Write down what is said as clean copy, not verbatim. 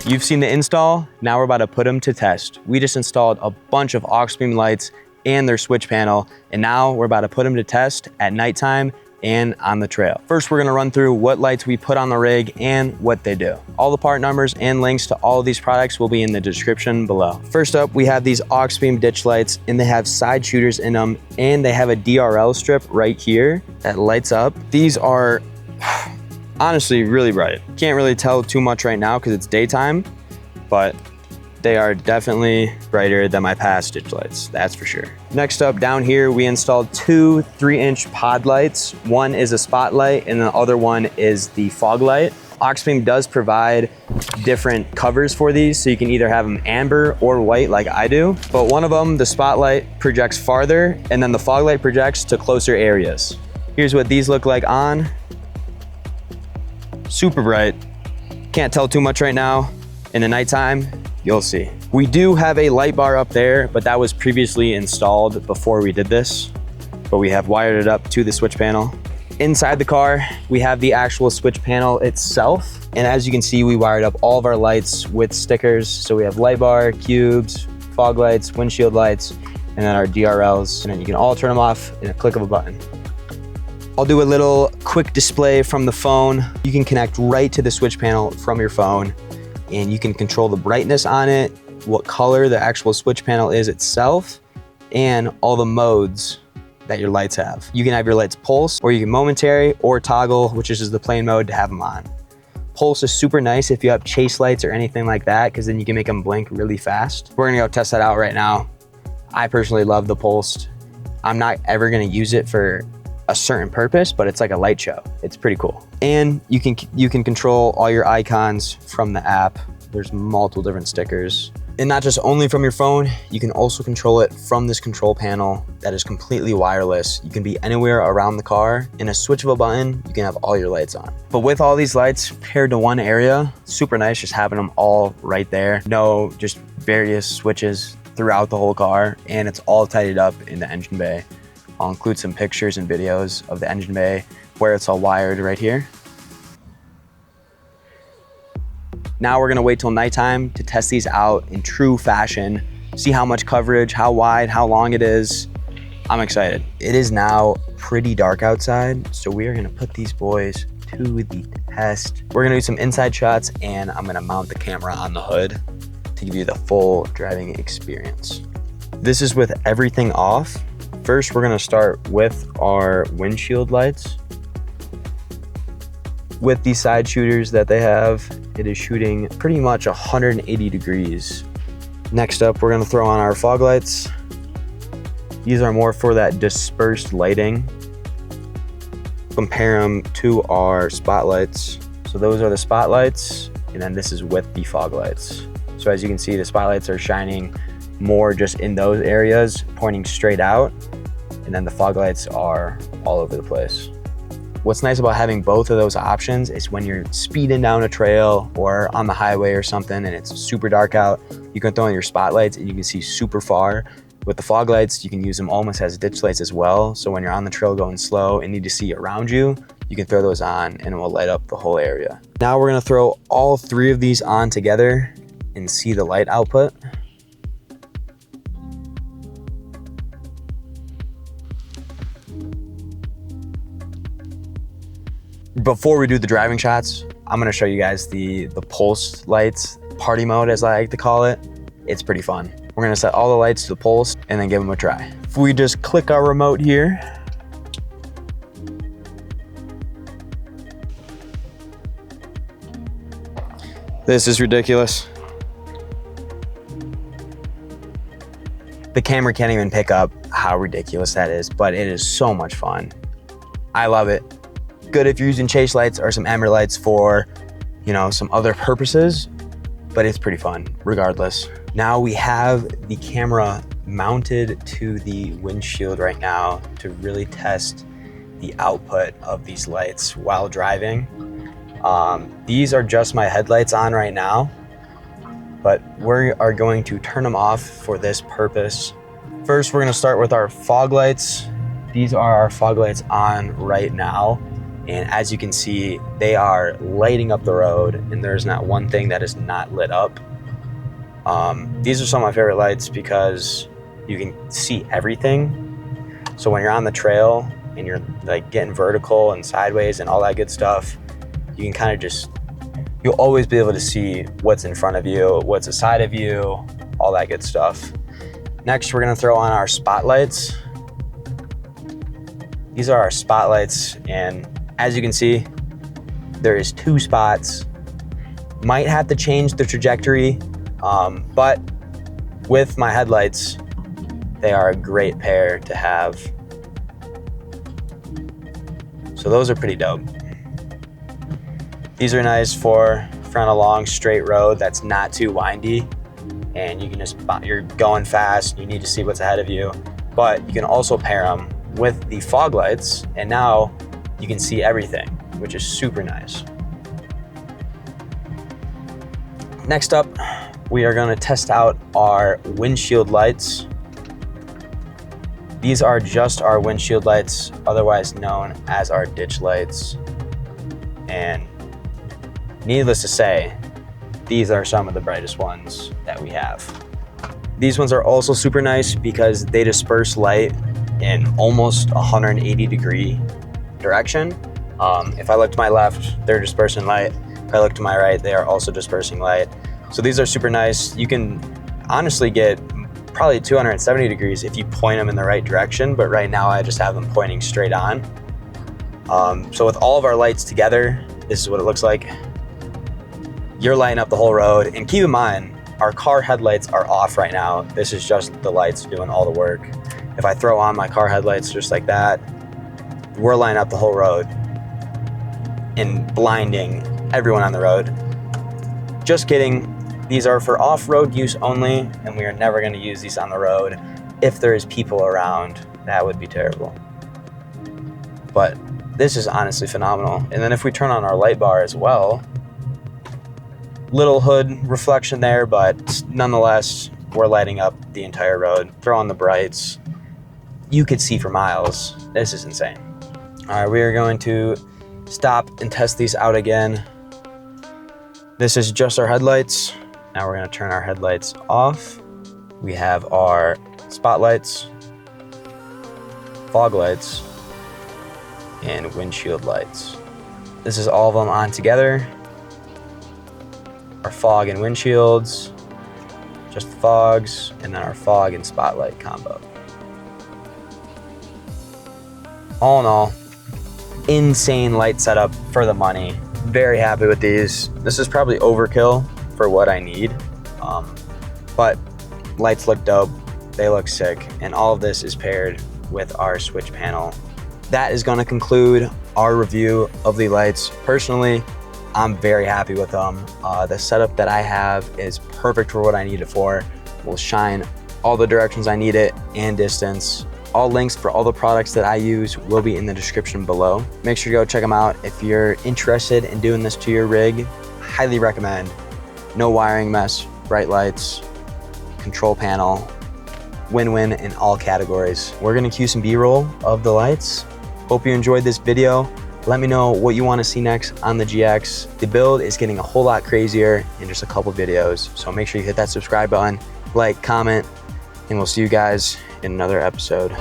You've seen the install, now we're about to put them to test. We just installed a bunch of Auxbeam lights and their switch panel, and now we're about to put them to test at nighttime and on the trail. First, we're gonna run through what lights we put on the rig and what they do. All the part numbers and links to all of these products will be in the description below. First up, we have these Auxbeam ditch lights, and they have side shooters in them, and they have a DRL strip right here that lights up. These are honestly really bright. Can't really tell too much right now because it's daytime, but they are definitely brighter than my past ditch lights, that's for sure. Next up, down here, we installed two 3-inch pod lights. One is a spotlight and the other one is the fog light. Auxbeam does provide different covers for these, so you can either have them amber or white like I do. But one of them, the spotlight, projects farther, and then the fog light projects to closer areas. Here's what these look like on. Super bright. Can't tell too much right now. In the nighttime, you'll see. We do have a light bar up there, but that was previously installed before we did this, but we have wired it up to the switch panel. Inside the car, we have the actual switch panel itself. And as you can see, we wired up all of our lights with stickers. So we have light bar, cubes, fog lights, windshield lights, and then our DRLs. And then you can all turn them off in a click of a button. I'll do a little quick display from the phone. You can connect right to the switch panel from your phone, and you can control the brightness on it, what color the actual switch panel is itself, and all the modes that your lights have. You can have your lights pulse, or you can momentary or toggle, which is just the plain mode to have them on. Pulse is super nice if you have chase lights or anything like that, because then you can make them blink really fast. We're gonna go test that out right now. I personally love the pulsed. I'm not ever gonna use it for a certain purpose, but it's like a light show. It's pretty cool. And you can control all your icons from the app. There's multiple different stickers. And not just only from your phone, you can also control it from this control panel that is completely wireless. You can be anywhere around the car. In a switch of a button, you can have all your lights on. But with all these lights paired to one area, super nice just having them all right there. No, just various switches throughout the whole car, and it's all tidied up in the engine bay. I'll include some pictures and videos of the engine bay where it's all wired right here. Now we're gonna wait till nighttime to test these out in true fashion, see how much coverage, how wide, how long it is. I'm excited. It is now pretty dark outside, so we are gonna put these boys to the test. We're gonna do some inside shots, and I'm gonna mount the camera on the hood to give you the full driving experience. This is with everything off. First, we're gonna start with our windshield lights. With these side shooters that they have, it is shooting pretty much 180 degrees. Next up, we're gonna throw on our fog lights. These are more for that dispersed lighting. Compare them to our spotlights. So those are the spotlights, and then this is with the fog lights. So as you can see, the spotlights are shining more just in those areas, pointing straight out, and then the fog lights are all over the place. What's nice about having both of those options is when you're speeding down a trail or on the highway or something and it's super dark out, you can throw in your spotlights and you can see super far. With the fog lights, you can use them almost as ditch lights as well. So when you're on the trail going slow and need to see around you, you can throw those on and it will light up the whole area. Now we're gonna throw all three of these on together and see the light output. Before we do the driving shots, I'm gonna show you guys the pulse lights, party mode as I like to call it. It's pretty fun. We're gonna set all the lights to the pulse and then give them a try. If we just click our remote here, this is ridiculous. The camera can't even pick up how ridiculous that is, but it is so much fun. I love it. Good if you're using chase lights or some amber lights for, you know, some other purposes, but it's pretty fun regardless. Now we have the camera mounted to the windshield right now to really test the output of these lights while driving. These are just my headlights on right now, but we are going to turn them off for this purpose. First, we're gonna start with our fog lights. These are our fog lights on right now. And as you can see, they are lighting up the road, and there's not one thing that is not lit up. These are some of my favorite lights because you can see everything. So when you're on the trail and you're like getting vertical and sideways and all that good stuff, you can kind of you'll always be able to see what's in front of you, what's aside of you, all that good stuff. Next, we're gonna throw on our spotlights. These are our spotlights, and as you can see, there is 2 spots. Might have to change the trajectory, but with my headlights, they are a great pair to have. So those are pretty dope. These are nice for on a long straight road that's not too windy, and you can you're going fast, you need to see what's ahead of you, but you can also pair them with the fog lights, and now you can see everything, which is super nice. Next up, we are going to test out our windshield lights. These are just our windshield lights, otherwise known as our ditch lights. And needless to say, these are some of the brightest ones that we have. These ones are also super nice because they disperse light in almost 180-degree direction. If I look to my left, they're dispersing light. If I look to my right, they are also dispersing light. So these are super nice. You can honestly get probably 270 degrees if you point them in the right direction, but right now I just have them pointing straight on. So with all of our lights together, this is what it looks like. You're lighting up the whole road, and keep in mind, our car headlights are off right now. This is just the lights doing all the work. If I throw on my car headlights just like that, we're lighting up the whole road and blinding everyone on the road. Just kidding. These are for off-road use only, and we are never going to use these on the road. If there is people around, that would be terrible. But this is honestly phenomenal. And then if we turn on our light bar as well, little hood reflection there, but nonetheless, we're lighting up the entire road. Throw on the brights. You could see for miles. This is insane. All right, we are going to stop and test these out again. This is just our headlights. Now we're gonna turn our headlights off. We have our spotlights, fog lights, and windshield lights. This is all of them on together. Our fog and windshields, just the fogs, and then our fog and spotlight combo. All in all, insane light setup for the money. Very happy with these. This is probably overkill for what I need, but lights look dope, they look sick, and all of this is paired with our switch panel. That is going to conclude our review of the lights. Personally, I'm very happy with them. The setup that I have is perfect for what I need it for. Will shine all the directions I need it and distance. All links for all the products that I use will be in the description below. Make sure to go check them out if you're interested in doing this to your rig. Highly recommend. No wiring mess, bright lights, control panel, win-win in all categories. We're gonna cue some B-roll of the lights. Hope you enjoyed this video. Let me know what you wanna see next on the GX. The build is getting a whole lot crazier in just a couple videos, so make sure you hit that subscribe button, like, comment, and we'll see you guys in another episode.